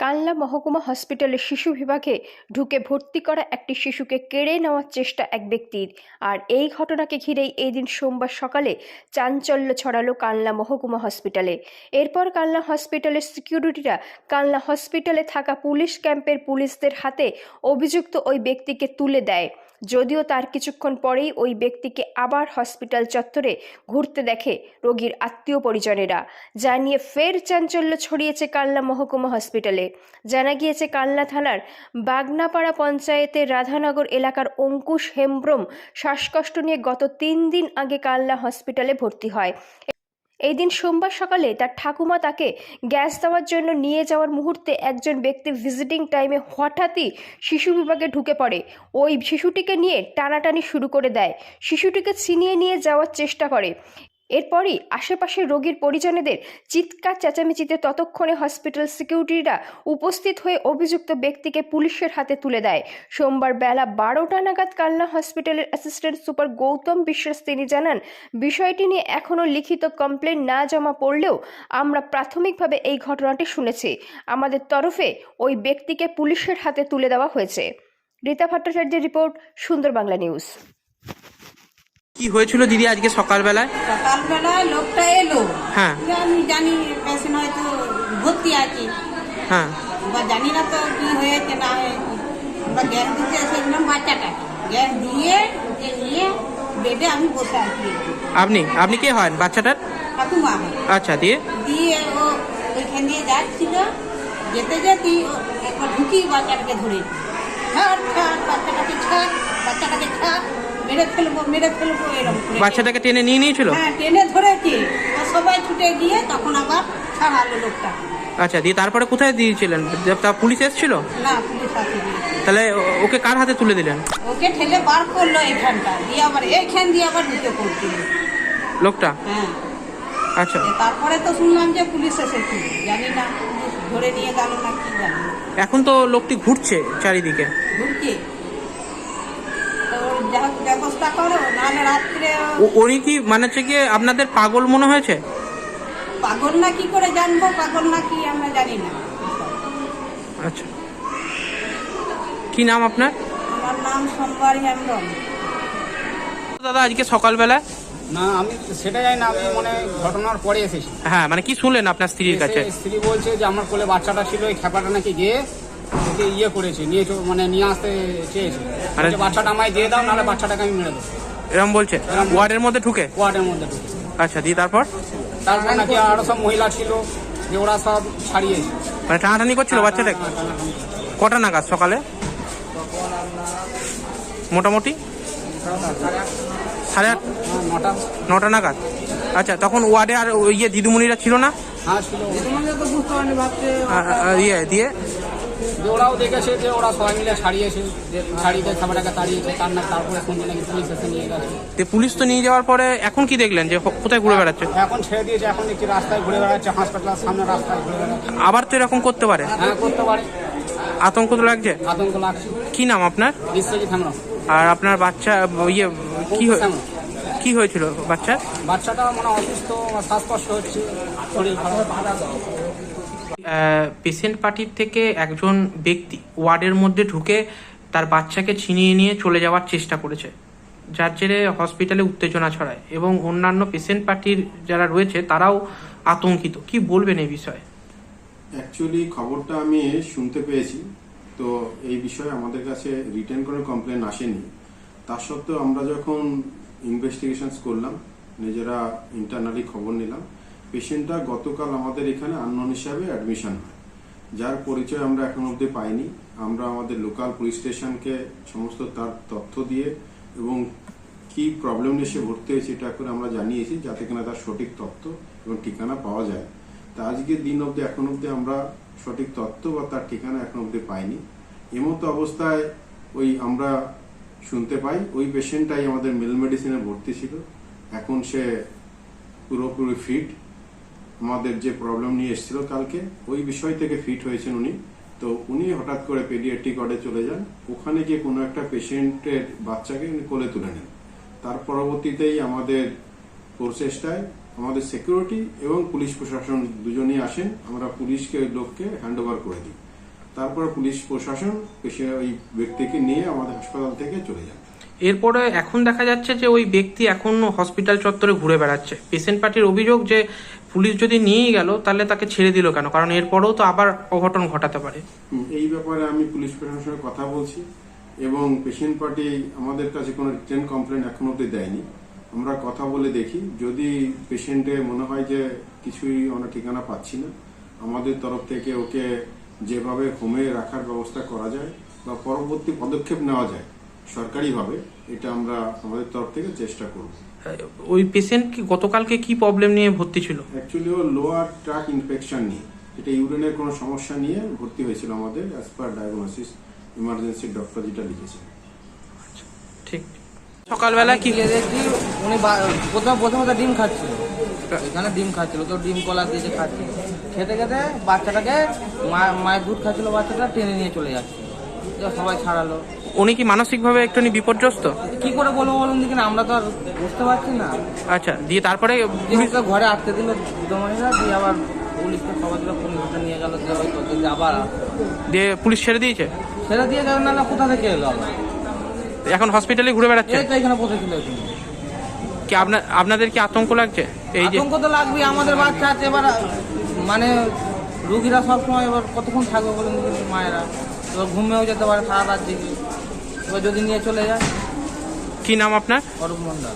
কালনা মহকুমা হসপিটালের শিশু বিভাগে ঢুকে ভর্তি করা একটি শিশুকে কেড়ে নেওয়ার চেষ্টা এক ব্যক্তির। আর এই ঘটনাকে ঘিরেই এই দিন সোমবার সকালে চাঞ্চল্য ছড়ালো কালনা মহকুমা হসপিটালে। এরপর কালনা হসপিটালের সিকিউরিটিরা কালনা হসপিটালে থাকা পুলিশ ক্যাম্পের পুলিশদের হাতে অভিযুক্ত ওই ব্যক্তিকে তুলে দেয়। যদিও তার কিছুক্ষণ পরেই ওই ব্যক্তিকে আবার হসপিটাল চত্বরে ঘুরতে দেখে রোগীর আত্মীয় পরিজনেরা, যা নিয়ে ফের চাঞ্চল্য ছড়িয়েছে কালনা মহকুমা হসপিটালে। জানা গিয়েছে, কালনা থানার বাগনাপাড়া পঞ্চায়েতের রাধানগর এলাকার অঙ্কুশ হেমব্রম শ্বাসকষ্ট নিয়ে গত 3 দিন আগে কালনা হসপিটালে ভর্তি হয়। এই দিন সোমবার সকালে তার ঠাকুমা তাকে গ্যাস দেওয়ার জন্য নিয়ে যাওয়ার মুহূর্তে একজন ব্যক্তি ভিজিটিং টাইমে হঠাৎই শিশু বিভাগে ঢুকে পড়ে। ওই শিশুটিকে নিয়ে টানাটানি শুরু করে দেয়, শিশুটিকে ছিনিয়ে নিয়ে যাওয়ার চেষ্টা করে। এরপরই আশেপাশের রোগীর পরিজনেদের চিৎকার চেঁচামেচিতে ততক্ষণে হসপিটাল সিকিউরিটিরা উপস্থিত হয়ে অভিযুক্ত ব্যক্তিকে পুলিশের হাতে তুলে দেয়। সোমবার বেলা 12টা নাগাদ কালনা হসপিটালের অ্যাসিস্ট্যান্ট সুপার গৌতম বিশ্বাস তিনি জানান, বিষয়টি নিয়ে এখনও লিখিত কমপ্লেন না জমা পড়লেও আমরা প্রাথমিকভাবে এই ঘটনাটি শুনেছি। আমাদের তরফে ওই ব্যক্তিকে পুলিশের হাতে তুলে দেওয়া হয়েছে। রীতা ভট্টাচার্যের রিপোর্ট, সুন্দর বাংলা নিউজ। কি হয়েছিল দিদি আজকে সকালবেলায়? লোকটা এলো, হ্যাঁ আমি জানি পেশেন্ট হয়তো ভর্তি আছে, হ্যাঁ বা জানি না তো কি হয়েছে না হয়েছে। আমরা গ্যাস দিতে এসেছিলাম বাচ্চাটাকে, গ্যাস দিয়ে ওকে নিয়ে বেডে আমি বসে আছি। আপনি কে হন বাচ্চাটার? ঠাকুমা। আচ্ছা, দিয়ে ও ওইখান দিয়ে যাচ্ছিল, যেতে যেতে একবার ঢুকি বাচ্চাটাকে ধরে ছাড় ছাড়, বাচ্চাটাকে ছাড়, বাচ্চাটাকে ছাড়, মেরে ফেলবো এরকম। বাচ্চাটাকে টেনে নিয়ে নিয়েছিল? হ্যাঁ, টেনে ধরেছে। সবাই ছুটে গিয়ে তখন আবার ছাড়ালো লোকটা। আচ্ছা, দিয়ে তারপরে কোথায় দিয়েছিলেন? তা পুলিশ এসেছিল? না, পুলিশ আসেনি। তাহলে ওকে কার হাতে তুলে দিলেন? ওকে ঠেলে বার করলো এখানটা দিয়ে, আবার এইখান দিয়ে আবার ঢুকে পড়ছিল লোকটা। হ্যাঁ, আচ্ছা, তারপরে তো শুনলাম যে পুলিশ এসেছিল, জানি না ধরে নিয়ে গেল না কি জানি। এখন তো লোকটি ঘুরছে চারিদিকে। ঘুরছে তো যা ব্যবস্থা করো, নাহলে রাত্রে। উনি কি মানে হচ্ছে গিয়ে আপনাদের পাগল মনে হয়েছে? পাগল না কি করে জানবো, পাগল না কি আমরা জানি না। আচ্ছা, কি নাম আপনার? আমার নাম সোমবার হেমব্রম। দাদা আজকে সকালবেলা? না, আমি সেটা জানি না, আমি মানে ঘটনার পরে এসেছি। হ্যাঁ, মানে কি শুনলেন আপনার স্ত্রীর কাছে? স্ত্রী বলছে যে আমার কোলে বাচ্চাটা ছিল, এই খেপাটা নাকি গিয়ে ওকে করেছে, নিয়ে আসতে চেয়েছে। মানে বাচ্চাটা আমায় দিয়ে দাও, নাহলে বাচ্চাটাকে আমি মেরে দেবো, এরকম বলছে ওয়ার্ডের মধ্যে ঢুকে? ওয়ার্ডের মধ্যে ঢুকে। আচ্ছা, দিয়ে তারপর নাকি আরো সব মহিলা ছিল, যে ওরা সব ছাড়িয়েছে। মানে টানাটানি করছিল বাচ্চাটাকে? কটা নাগাদ সকালে মোটামুটি? 8:30 9টা নাগাদ। আচ্ছা, তখন ওয়ার্ডে আর দিদিমণিরা ছিল না? হ্যাঁ ছিল। দিয়ে ওরাও দেখেছে যে ওরা সবাই মিলে ছাড়িয়েছে, ছাড়িয়ে খাবারটাকে তাড়িয়েছে। তারপরে শুনছে নাকি পুলিশ এসে নিয়ে গেছে। পুলিশ তো নিয়ে যাওয়ার পরে এখন কি দেখলেন যে কোথায় ঘুরে বেড়াচ্ছে? এখন ছেড়ে দিয়েছে, এখন দেখছি রাস্তায় ঘুরে বেড়াচ্ছে, হাসপাতালের সামনে রাস্তায় ঘুরে বেড়াচ্ছে। আবার তো এরকম করতে পারে? হ্যাঁ, করতে পারে। আতঙ্ক তো লাগছে? আতঙ্ক লাগছে। কি নাম আপনার? বিশ্বজিৎ হেমব্রম। আর আপনার বাচ্চা কি হয়েছিল বাচ্চাটা মানে অসুস্থ, শ্বাসকষ্ট হচ্ছে, শরীর খারাপ। পেশেন্ট পার্টির থেকে একজন ব্যক্তি ওয়ার্ডের মধ্যে ঢুকে তার বাচ্চাকে ছিনিয়ে নিয়ে চলে যাওয়ার চেষ্টা করেছে, যার জেরে হসপিটালে উত্তেজনা ছড়ায় এবং অন্যান্য পেশেন্ট পার্টির যারা রয়েছে তারাও আতঙ্কিত। কি বলবেন এই বিষয়ে? অ্যাকচুয়ালি খবরটা আমি শুনতে পেয়েছি, তো এই বিষয়ে আমাদের কাছে রিটেন করে কমপ্লেন আসেনি। তা সত্ত্বেও আমরা যখন ইনভেস্টিগেশনস করলাম, নিজেরা ইন্টারনালি খবর নিলাম, পেশেন্টটা গতকাল আমাদের এখানে আননোন হিসাবে অ্যাডমিশন হয়, যার পরিচয় আমরা এখন অবধি পাইনি। আমরা আমাদের লোকাল পুলিশ স্টেশনকে সমস্ত তার তথ্য দিয়ে এবং কি প্রবলেম নিয়ে সে ভর্তি হয়েছে এটা করে আমরা জানিয়েছি, যাতে কিনা তার সঠিক তথ্য এবং ঠিকানা পাওয়া যায়। তা আজকের দিন অবধি এখন অবধি আমরা সঠিক তথ্য বা তার ঠিকানা এখন অবধি পাইনি। এমতো অবস্থায় আমরা শুনতে পাই ওই পেশেন্টটাই আমাদের মেল মেডিসিনে ভর্তি ছিল, এখন সে পুরোপুরি ফিট। আমাদের যে প্রবলেম নিয়ে এসেছিল কালকে, ওই বিষয় থেকে ফিট হয়েছেন উনি। তো উনি হঠাৎ করে পেডিয়াট্রিক ওয়ার্ডে চলে যান, ওখানে গিয়ে কোনো একটা পেশেন্টের বাচ্চাকে উনি কোলে তুলে নেন। তার পরবর্তীতেই আমাদের প্রচেষ্টায় আমাদের সিকিউরিটি এবং পুলিশ প্রশাসন দুজনেই আসেন। আমরা পুলিশকে ওই লোককে হ্যান্ড ওভার করে দিই, তারপরে পুলিশ প্রশাসন ওই ব্যক্তিকে নিয়ে আমাদের হাসপাতাল থেকে চলে যান। এরপরে এখন দেখা যাচ্ছে যে ওই ব্যক্তি এখন হসপিটাল চত্বরে ঘুরে বেড়াচ্ছে। পেশেন্ট পার্টির অভিযোগ যে পুলিশ যদি নিয়েই গেল তাহলে তাকে ছেড়ে দিল কেন, কারণ এরপরেও তো আবার অঘটন ঘটাতে পারে। এই ব্যাপারে আমি পুলিশ প্রশাসনের সঙ্গে কথা বলছি এবং পেশেন্ট পার্টি আমাদের কাছে কোনো রিটেন কমপ্লেন এখনো অব্দি দেয়নি। আমরা কথা বলে দেখি, যদি পেশেন্টের মনে হয় যে কিছুই আমরা ঠিকানা পাচ্ছি না, আমাদের তরফ থেকে ওকে যেভাবে হোমে রাখার ব্যবস্থা করা যায় বা পরবর্তী পদক্ষেপ নেওয়া যায় সরকারিভাবে, এটা আমরা আমাদের তরফ থেকে চেষ্টা করব। ওই পেশেন্ট কি গতকালকে কি প্রবলেম নিয়ে ভর্তি ছিল? অ্যাকচুয়ালি ও লোয়ার ট্রাক ইনফেকশন নিয়ে, এটা ইউরিনের কোনো সমস্যা নিয়ে ভর্তি হয়েছিল আমাদের, as per diagnosis emergency doctor যেটা লিখেছেন। ঠিক। সকালবেলা কি গিয়ে দেখছি উনি প্রথমে ডিম খাচ্ছিল, এখানে ডিম খাচ্ছিল, তো ডিম কলা দিয়েছে খাচ্ছিল, খেতে খেতে বাচ্চাটাকে মায়ের দুধ খাচ্ছিল, বাচ্চাটা টেনে নিয়ে চলে যাচ্ছে, সবাই ছাড়ালো। উনি কি মানসিকভাবে একটুখানি বিপর্যস্ত? কি করে বলবো বলুন দেখি, আমরা তো আর বুঝতে পারছি না। আচ্ছা, দিয়ে তারপরে পুলিশকে ঘরে আটকে দিল দুধমণিরা, দিয়ে আবার পুলিশকে সবাই দিল, পুলিশ নিয়ে গেল, দিয়ে আবার দিয়ে পুলিশ ছেড়ে দিয়েছে। ছেড়ে দিয়ে গেল না, কোথা থেকে এলো আবার? এখন হসপিটালে ঘুরে বেড়াচ্ছে। এই তো এখানে পৌঁছেছিল। কি আপনাদের কি আতঙ্ক লাগছে? এই যে আতঙ্ক তো লাগবে, আমাদের বাচ্চা আছে, এবার মানে রুগীরা সবসময় এবার কতক্ষণ থাকবে বলুন মায়েরা, এবার ঘুমেও যেতে পারে সারা রাত দিকে, এবার যদি নিয়ে চলে যায়। কি নাম আপনার? অরূপ মন্ডল।